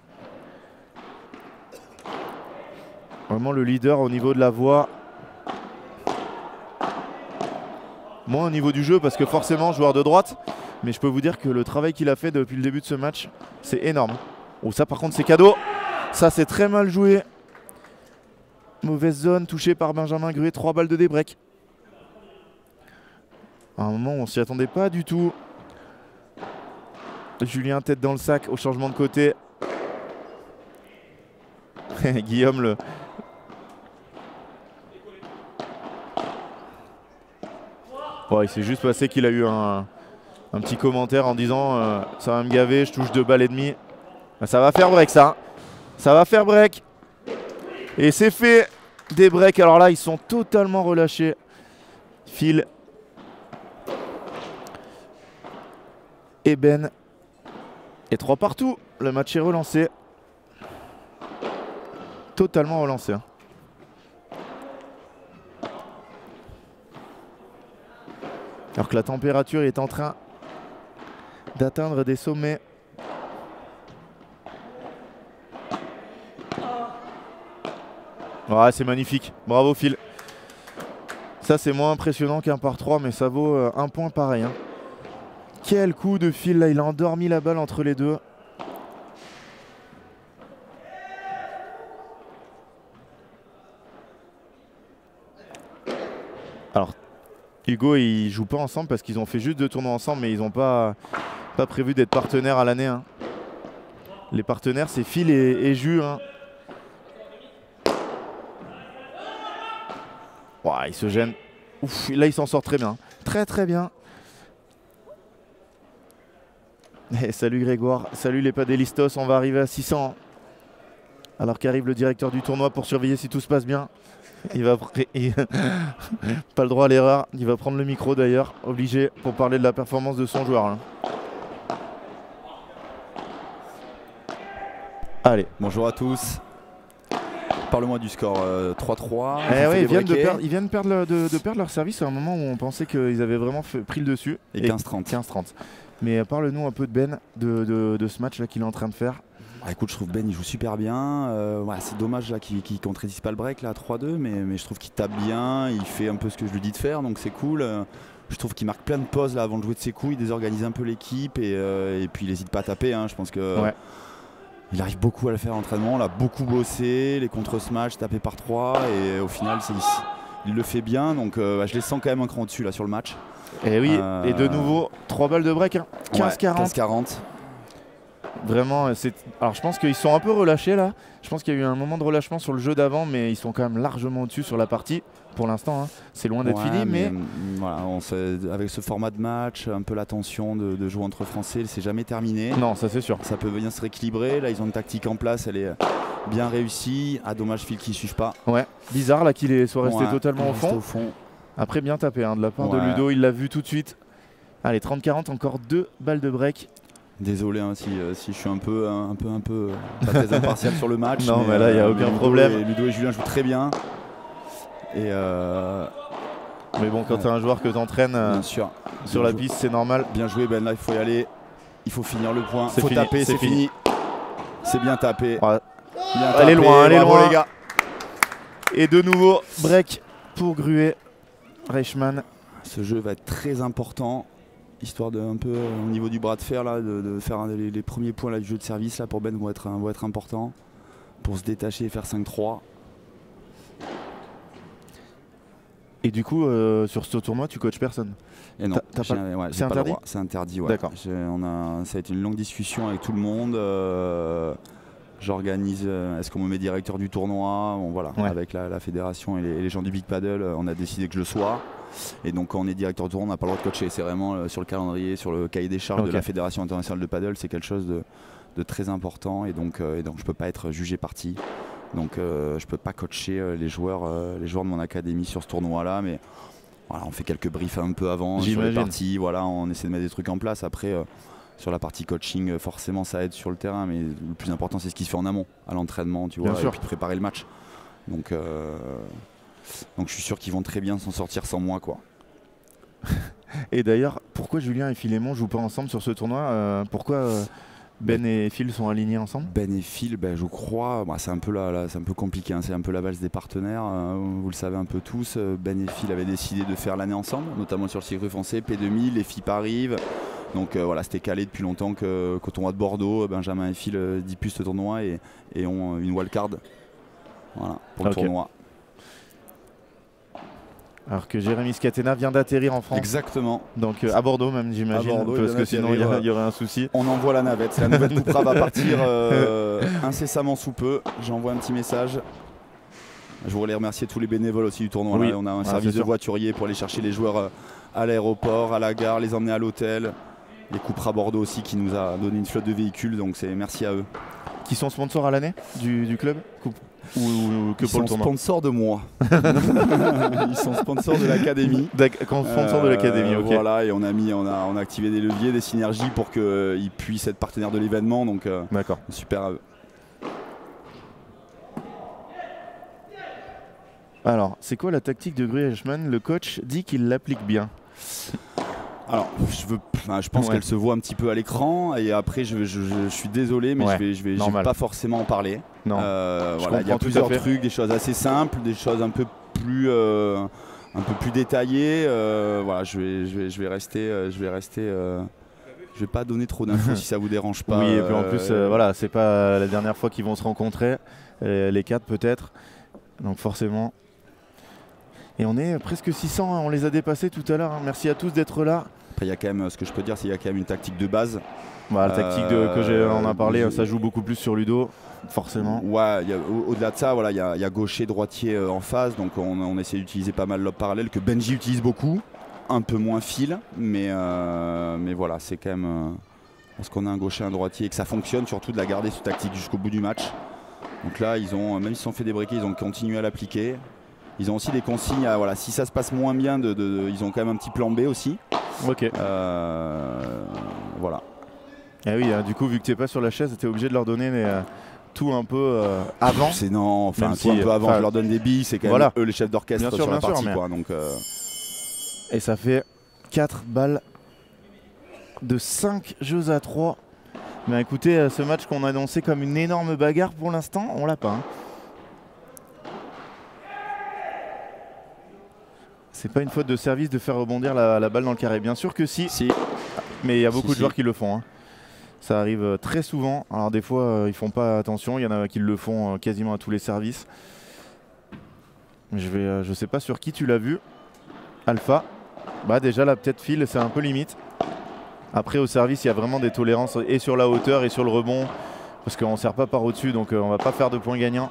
Vraiment le leader au niveau de la voix. Moins au niveau du jeu, parce que forcément, joueur de droite. Mais je peux vous dire que le travail qu'il a fait depuis le début de ce match, c'est énorme. Oh, ça par contre, c'est cadeau. Ça, c'est très mal joué. Mauvaise zone, touchée par Benjamin Gruet. 3 balles de débreak. À un moment, on s'y attendait pas du tout. Julien, tête dans le sac au changement de côté. Guillaume, le... Ouais, il s'est juste passé qu'il a eu un petit commentaire en disant ça va me gaver, je touche 2 balles et demie. Ça va faire break ça. Ça va faire break. Et c'est fait. Des breaks. Alors là, ils sont totalement relâchés. Phil. Et Ben. Et 3 partout. Le match est relancé. Totalement relancé. Hein. Alors que la température est en train d'atteindre des sommets. Ouais, c'est magnifique. Bravo Phil. Ça c'est moins impressionnant qu'un par 3, mais ça vaut un point pareil. Hein. Quel coup de Phil là, il a endormi la balle entre les deux. Alors, Hugo, ils jouent pas ensemble parce qu'ils ont fait juste 2 tournois ensemble, mais ils n'ont pas prévu d'être partenaires à l'année. Hein. Les partenaires, c'est Phil et Jus. Hein. Ouah, il se gêne. Ouf, là, il s'en sort très bien. Très très bien. Et salut Grégoire. Salut les Padelistos. On va arriver à 600. Alors qu'arrive le directeur du tournoi pour surveiller si tout se passe bien. Il va pas le droit à l'erreur. Il va prendre le micro d'ailleurs, obligé pour parler de la performance de son joueur. Là. Allez. Bonjour à tous. Parle-moi du score 3-3. Ils viennent de perdre leur service à un moment où on pensait qu'ils avaient vraiment pris le dessus. Et 15-30. 15-30. Mais parle-nous un peu de Ben, de ce match là qu'il est en train de faire. Écoute, je trouve Ben il joue super bien. C'est dommage là qu'il ne concrétise pas le break là à 3-2, mais je trouve qu'il tape bien, il fait un peu ce que je lui dis de faire, donc c'est cool. Je trouve qu'il marque plein de pauses là avant de jouer de ses coups, il désorganise un peu l'équipe et puis il n'hésite pas à taper. Je pense que il arrive beaucoup à le faire à l'entraînement, on l'a beaucoup bossé, les contre-smash tapés par 3 et au final il le fait bien, donc je les sens quand même un cran au-dessus là sur le match. Et oui, et de nouveau 3 balles de break, 15-40. 15-40. Vraiment, alors je pense qu'ils sont un peu relâchés là. Je pense qu'il y a eu un moment de relâchement sur le jeu d'avant, mais ils sont quand même largement au-dessus sur la partie. Pour l'instant, c'est loin d'être fini. Mais voilà, avec ce format de match, un peu la tension de jouer entre Français, c'est jamais terminé. Non, ça c'est sûr. Ça peut venir se rééquilibrer. Là, ils ont une tactique en place, elle est bien réussie. Dommage, Phil qui ne suive pas. Ouais, bizarre là qu'il soit resté totalement au fond. Après, bien tapé de la part de Ludo, il l'a vu tout de suite. Allez, 30-40, encore 2 balles de break. Désolé si je suis un peu pas très impartial sur le match. Non, mais là, il n'y a aucun problème. Ludo et Julien jouent très bien. Mais bon, quand tu as un joueur que tu entraînes sur la piste, c'est normal. Bien joué, Ben. Là, il faut y aller. Il faut finir le point. Il faut fini, taper, c'est fini. C'est bien tapé. Ouais. Bien allez tapé. Loin, allez bravo, loin. Les gars. Et de nouveau, break pour Gruet. Reichmann. Ce jeu va être très important. Histoire de un peu au niveau du bras de fer là, de faire les premiers points là, du jeu de service là, pour Ben vont être importants pour se détacher et faire 5-3. Et du coup sur ce tournoi tu coaches personne? Et non, c'est interdit? C'est interdit, ouais. D'accord. Ça a été une longue discussion avec tout le monde. J'organise, est-ce qu'on me met directeur du tournoi? Avec la fédération et les gens du Big Paddle, on a décidé que je le sois. Et donc quand on est directeur du tournoi, on n'a pas le droit de coacher. C'est vraiment sur le calendrier, sur le cahier des charges de la Fédération internationale de paddle, c'est quelque chose de très important. Et donc je ne peux pas être jugé parti. Donc je ne peux pas coacher les joueurs de mon académie sur ce tournoi-là. Mais voilà, on fait quelques briefs un peu avant sur les parties. Voilà, on essaie de mettre des trucs en place. Après, sur la partie coaching, forcément ça aide sur le terrain. Mais le plus important, c'est ce qui se fait en amont, à l'entraînement, tu vois, et puis préparer le match. Donc je suis sûr qu'ils vont très bien s'en sortir sans moi, quoi. Et d'ailleurs, pourquoi Julien et Philémon jouent pas ensemble sur ce tournoi? Pourquoi Ben et Phil sont alignés ensemble? Ben et Phil, je crois, c'est un peu compliqué, c'est un peu la valse des partenaires, vous le savez un peu tous. Ben et Phil avaient décidé de faire l'année ensemble, notamment sur le circuit français, P2000, les FIP arrivent. Donc c'était calé depuis longtemps qu'au tournoi de Bordeaux, Benjamin et Phil diffusent ce tournoi et ont une wildcard pour le tournoi. Alors que Jérémy Scatena vient d'atterrir en France. Exactement. Donc à Bordeaux même, j'imagine, parce que sinon il y aurait un souci. On envoie la navette. La nouvelle Cupra va partir incessamment sous peu. J'envoie un petit message. Je voulais remercier tous les bénévoles aussi du tournoi. Oui. Là, on a un service de voiturier pour aller chercher les joueurs à l'aéroport, à la gare, les emmener à l'hôtel. Les Cupra Bordeaux aussi qui nous a donné une flotte de véhicules, donc merci à eux. Qui sont sponsors à l'année du club ou que ils pour le tournoi? Ils sont sponsors de moi. Ils sont sponsors de l'académie. Sponsors de l'académie, ok. Voilà, et on a activé des leviers, des synergies pour qu'ils puissent être partenaires de l'événement. Donc d'accord. Super à eux. Alors, c'est quoi la tactique de Gruet-Reichmann? Le coach dit qu'il l'applique bien. Alors, je pense qu'elle se voit un petit peu à l'écran et après, je suis désolé, mais je vais pas forcément en parler. Non. Il y a plusieurs trucs, des choses assez simples, des choses un peu plus détaillées. Je vais pas donner trop d'infos si ça vous dérange pas. Oui, et puis en plus, c'est pas la dernière fois qu'ils vont se rencontrer, les 4 peut-être. Donc forcément. Et on est presque 600, on les a dépassés tout à l'heure. Merci à tous d'être là. Après, il y a quand même, ce que je peux dire, c'est qu'il y a quand même une tactique de base. La tactique on a parlé, ça joue beaucoup plus sur Ludo, forcément. Ouais, au-delà de ça, il y a gaucher, droitier en phase, donc on essaie d'utiliser pas mal lob parallèle que Benji utilise beaucoup, un peu moins Phil, mais voilà, c'est quand même parce qu'on a un gaucher, un droitier et que ça fonctionne, surtout de la garder cette tactique jusqu'au bout du match. Donc là, ils ont, même s'ils se sont fait débriquer, ils ont continué à l'appliquer. Ils ont aussi des consignes, voilà, si ça se passe moins bien, ils ont quand même un petit plan B aussi. Ok. Voilà. Ah oui, du coup, vu que tu n'es pas sur la chaise, tu es obligé de leur donner tout un peu avant. C'est non, enfin si, un peu avant, je leur donne des billes, c'est quand même eux les chefs d'orchestre sur la partie. Quoi, donc, Et ça fait 4 balles de 5 jeux à 3. Mais écoutez, ce match qu'on a annoncé comme une énorme bagarre pour l'instant, on l'a pas. Hein. C'est pas une faute de service de faire rebondir la balle dans le carré. Bien sûr que si. Mais il y a beaucoup de joueurs qui le font. Hein. Ça arrive très souvent. Alors des fois, ils font pas attention. Il y en a qui le font quasiment à tous les services. Je sais pas sur qui tu l'as vu. Alpha. Bah déjà là, peut-être Phil, c'est un peu limite. Après au service, il y a vraiment des tolérances et sur la hauteur et sur le rebond. Parce qu'on ne sert pas par au-dessus, donc on va pas faire de points gagnants.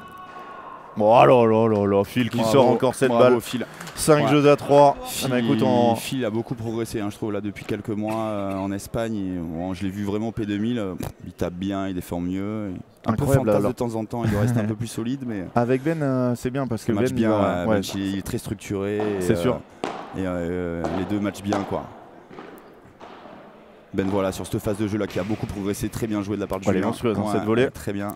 Oh là là, Phil qui sort encore cette balle. Phil. 5 jeux à 3. Phil a beaucoup progressé, hein, je trouve, là depuis quelques mois en Espagne. Je l'ai vu vraiment P2000. Il tape bien, il défend mieux. Un peu fantasme de temps en temps, il doit rester un peu plus solide. Mais avec Ben, c'est bien parce que Ben, il est très structuré. C'est sûr. Et les deux matchent bien, quoi. Ben voilà, sur cette phase de jeu là qui a beaucoup progressé, très bien joué de la part de Julien. Elle est monstrueuse dans cette volée. Très bien.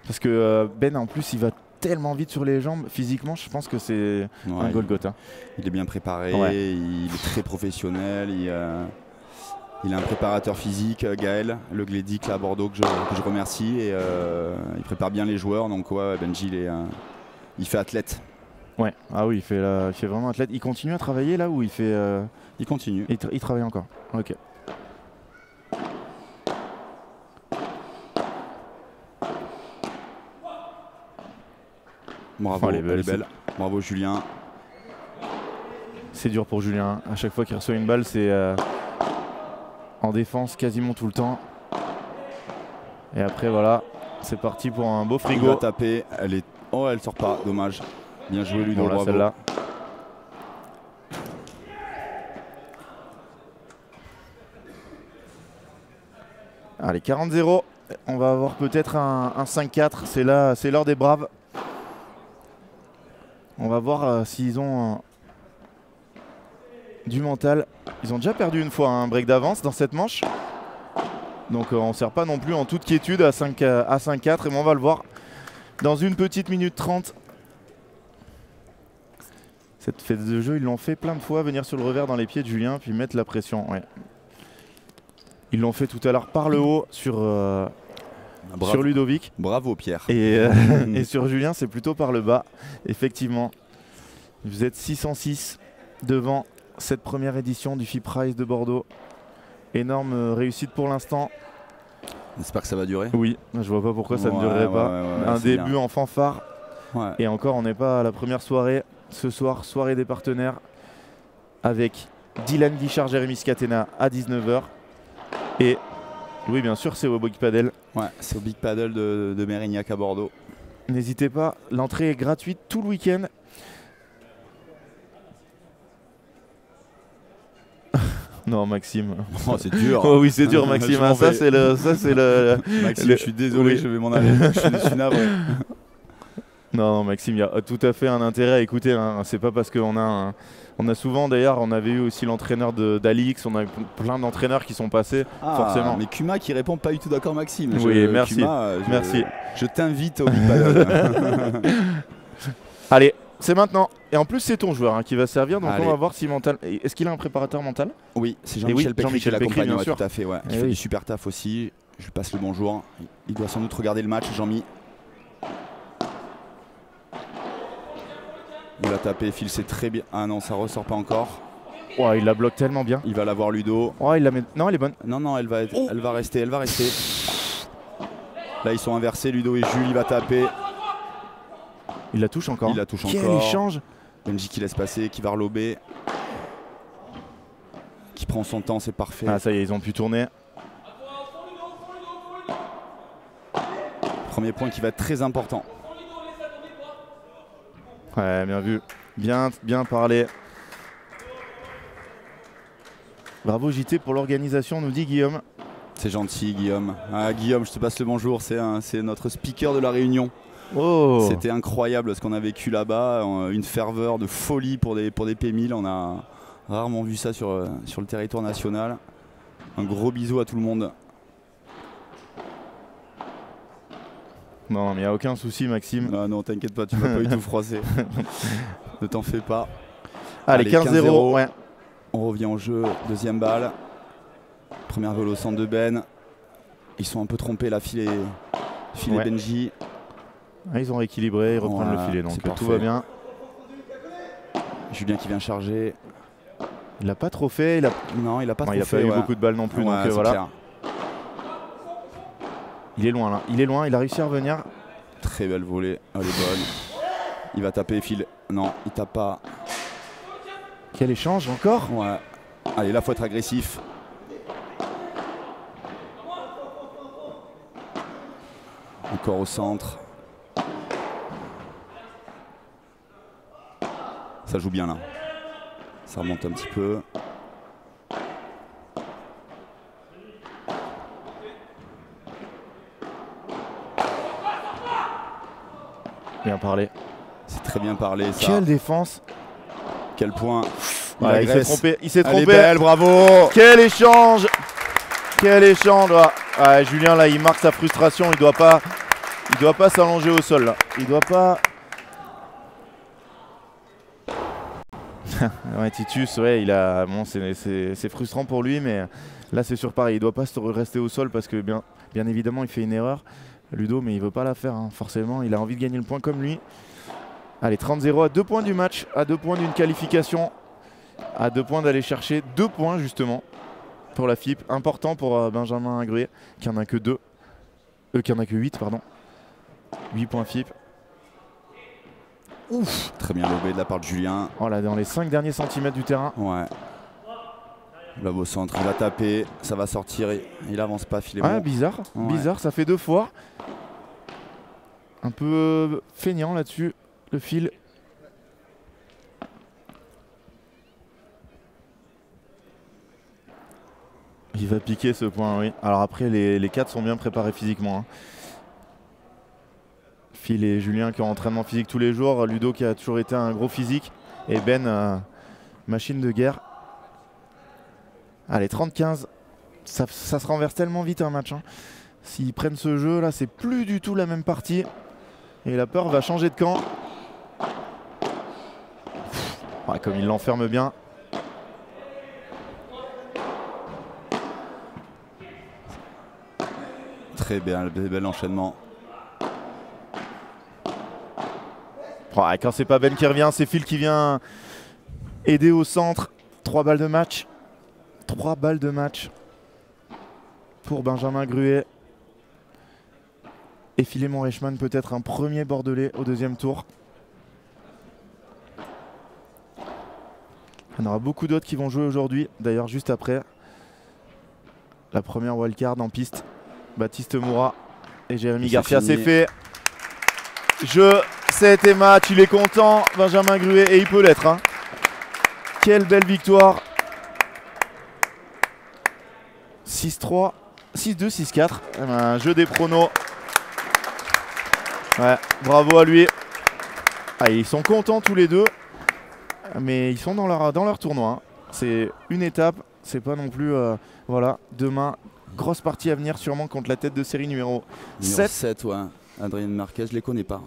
Parce que Ben en plus il va tellement vite sur les jambes, physiquement je pense que c'est un Golgotha. Il est bien préparé, il est très professionnel, il a un préparateur physique, Gaël, le Glédic là, à Bordeaux que je remercie et il prépare bien les joueurs, donc Benji il fait athlète. Ouais, ah oui, il fait vraiment athlète. Il continue à travailler là ou il fait Il continue. Il travaille encore. Ok. Bravo, elle est belle. Bravo Julien. C'est dur pour Julien. À chaque fois qu'il reçoit une balle, c'est en défense quasiment tout le temps. Et après voilà, c'est parti pour un beau frigo. Il va taper. Elle sort pas. Dommage. Bien joué Ludo. Bon, celle-là. Allez, 40-0. On va avoir peut-être un 5-4. C'est l'heure des braves. On va voir s'ils ont du mental. Ils ont déjà perdu une fois un break d'avance dans cette manche. Donc on ne sert pas non plus en toute quiétude à 5-4. Et on va le voir dans une petite minute 30. Cette phase de jeu, ils l'ont fait plein de fois, venir sur le revers dans les pieds de Julien, puis mettre la pression. Ouais. Ils l'ont fait tout à l'heure par le haut sur Ludovic. Bravo Pierre. Et sur Julien, c'est plutôt par le bas. Effectivement, vous êtes 606 devant cette première édition du FIP Prize de Bordeaux. Énorme réussite pour l'instant. J'espère que ça va durer. Oui, je vois pas pourquoi ça ne durerait pas. Un début en fanfare. Ouais. Et encore, on n'est pas à la première soirée. Ce soir, soirée des partenaires avec Dylan Guichard, Jérémy Scatena à 19h. Et oui, bien sûr, c'est au Big Paddle. Ouais, c'est au Big Paddle de Mérignac à Bordeaux. N'hésitez pas, l'entrée est gratuite tout le week-end. Non, Maxime. Oh, c'est dur. Oh, oui, c'est dur, Maxime. Ça, c'est le. Maxime, je suis désolé, je vais m'en aller. Je suis navré. Non, Maxime, il y a tout à fait un intérêt à écouter. Hein. C'est pas parce qu'on a on a souvent, d'ailleurs, on avait eu aussi l'entraîneur d'Alix, on a eu plein d'entraîneurs qui sont passés, forcément. Mais Kuma qui répond pas du tout d'accord, Maxime. Oui, merci. Kuma, merci. Je t'invite au Big Paddle. Allez, c'est maintenant. Et en plus, c'est ton joueur qui va servir, donc allez. On va voir si mental. Est-ce qu'il a un préparateur mental? Oui, c'est Jean-Michel Pécry qui l'accompagne, tout à fait. Ouais, qui fait du super taf aussi. Je lui passe le bonjour. Il doit sans doute regarder le match, Jean-Mi. Il va taper, Phil, c'est très bien. Ah non, ça ressort pas encore. Oh, il la bloque tellement bien. Il va l'avoir Ludo. Oh, il la met... Non, elle est bonne. Non, elle va rester, Là, ils sont inversés, Ludo et Jules, il va taper. Il la touche encore. Il la touche Quel encore. échange. Benji qui laisse passer, qui va relober. Qui prend son temps, c'est parfait. Ah, ça y est, ils ont pu tourner. Premier point qui va être très important. Ouais, bien vu. Bien parlé. Bravo JT pour l'organisation, nous dit Guillaume. C'est gentil, Guillaume. Ah, Guillaume, je te passe le bonjour. C'est notre speaker de la réunion. Oh. C'était incroyable ce qu'on a vécu là-bas, une ferveur de folie pour des P1000. On a rarement vu ça sur le territoire national. Un gros bisou à tout le monde. Non, mais il n'y a aucun souci, Maxime. Non, t'inquiète pas, tu vas pas du tout froisser. Ne t'en fais pas. Allez, 15-0. Ouais. On revient au jeu, deuxième balle. Première vol au centre de Ben. Ils sont un peu trompés là, filet ouais. Benji. Ah, ils ont rééquilibré, ils reprennent le filet, donc tout va bien. Julien qui vient charger. Il l'a pas trop fait. Non, il a pas trop fait. Il a pas eu beaucoup de balles non plus, donc voilà. Clair. Il est loin là, il est loin, il a réussi à revenir. Très belle volée, elle est bonne. Il va taper, file. Non, il tape pas. Quel échange encore? Ouais. Allez, là faut être agressif. Encore au centre. Ça joue bien là. Ça remonte un petit peu. Bien parlé. C'est très bien parlé ça. Quelle défense. Quel point. Ouais, il s'est trompé. Il s'est trompé. Belle, bravo. Quel échange. Quel échange. Ouais, Julien là il marque sa frustration. Il doit pas s'allonger au sol là. Il doit pas. Ouais, Titus, ouais, il a. Bon, c'est frustrant pour lui, mais là c'est sûr pareil. Il doit pas rester au sol parce que bien évidemment il fait une erreur. Ludo, mais il veut pas la faire, hein. Forcément, il a envie de gagner le point comme lui. Allez, 30-0 à 2 points du match, à 2 points d'une qualification, à 2 points d'aller chercher 2 points justement pour la FIP. Important pour Benjamin Gruet, qui en a que 2. Qui en a que 8, pardon. 8 points FIP. Ouf. Très bien lobé de la part de Julien. Voilà, dans les 5 derniers centimètres du terrain. Ouais. Là au centre, il va taper, ça va sortir, il avance pas, filet bon. Bizarre, ouais. Bizarre, ça fait 2 fois. Un peu feignant là-dessus, le fil. Il va piquer ce point, oui. Alors après, les 4 sont bien préparés physiquement. Hein. Phil et Julien qui ont entraînement physique tous les jours. Ludo qui a toujours été un gros physique. Et Ben, machine de guerre. Allez, 30-15. Ça se renverse tellement vite un match. Hein. S'ils prennent ce jeu, là, c'est plus du tout la même partie. Et la peur va changer de camp. Ouais, comme il l'enferme bien. Très bien, bel enchaînement. Ouais, quand c'est pas Ben qui revient, c'est Phil qui vient aider au centre. 3 balles de match. 3 balles de match pour Benjamin Gruet. Et Philémon Reichmann, peut-être un premier Bordelais au 2e tour. Il y en aura beaucoup d'autres qui vont jouer aujourd'hui. D'ailleurs, juste après la première wildcard en piste. Baptiste Moura et Jérémy Garcia, c'est fait. Jeu, 7 et match. Il est content, Benjamin Gruet, et il peut l'être. Hein. Quelle belle victoire. 6-3, 6-2, 6-4. Un jeu des pronos. Ouais, bravo à lui. Ah, ils sont contents tous les deux. Mais ils sont dans leur tournoi. Hein. C'est une étape. C'est pas non plus. Voilà, demain, grosse partie à venir sûrement contre la tête de série numéro 7. 7, ouais. Adrien Marquez, je les connais pas.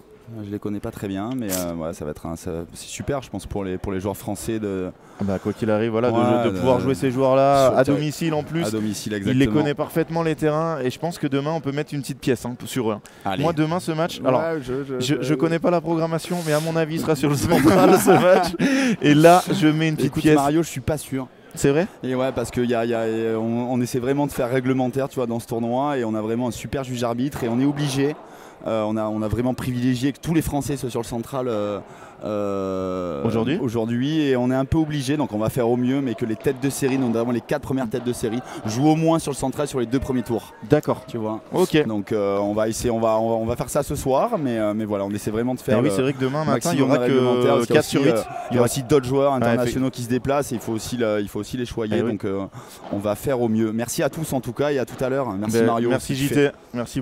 Je les connais pas très bien, mais ouais, ça va être c'est super, je pense, pour les joueurs français de. Bah, quoi qu'il arrive, voilà, de pouvoir jouer ces joueurs-là à domicile en plus. À domicile, exactement. Il les connaît parfaitement les terrains, et je pense que demain on peut mettre une petite pièce sur eux. Allez. Moi demain ce match, alors je connais pas la programmation, mais à mon avis il sera sur le central ce match. Et là je mets une petite pièce. Mario, je suis pas sûr. C'est vrai? Et ouais, parce qu'on on essaie vraiment de faire réglementaire, tu vois, dans ce tournoi, et on a vraiment un super juge arbitre, et on est obligé. On a vraiment privilégié que tous les Français soient sur le central aujourd'hui, et on est un peu obligé, donc on va faire au mieux, mais que les têtes de série, notamment les 4 premières têtes de série, jouent au moins sur le central sur les 2 premiers tours. D'accord. Tu vois. Ok. Donc on va essayer, on va faire ça ce soir, mais voilà, on essaie vraiment de faire. Oui, c'est vrai que demain matin il y aura que 4 sur 8. Il y aura aussi d'autres joueurs internationaux qui se déplacent, et il faut aussi les choyer, donc on va faire au mieux. Merci à tous en tout cas, et à tout à l'heure. Merci Mario. Merci JT. Merci beaucoup.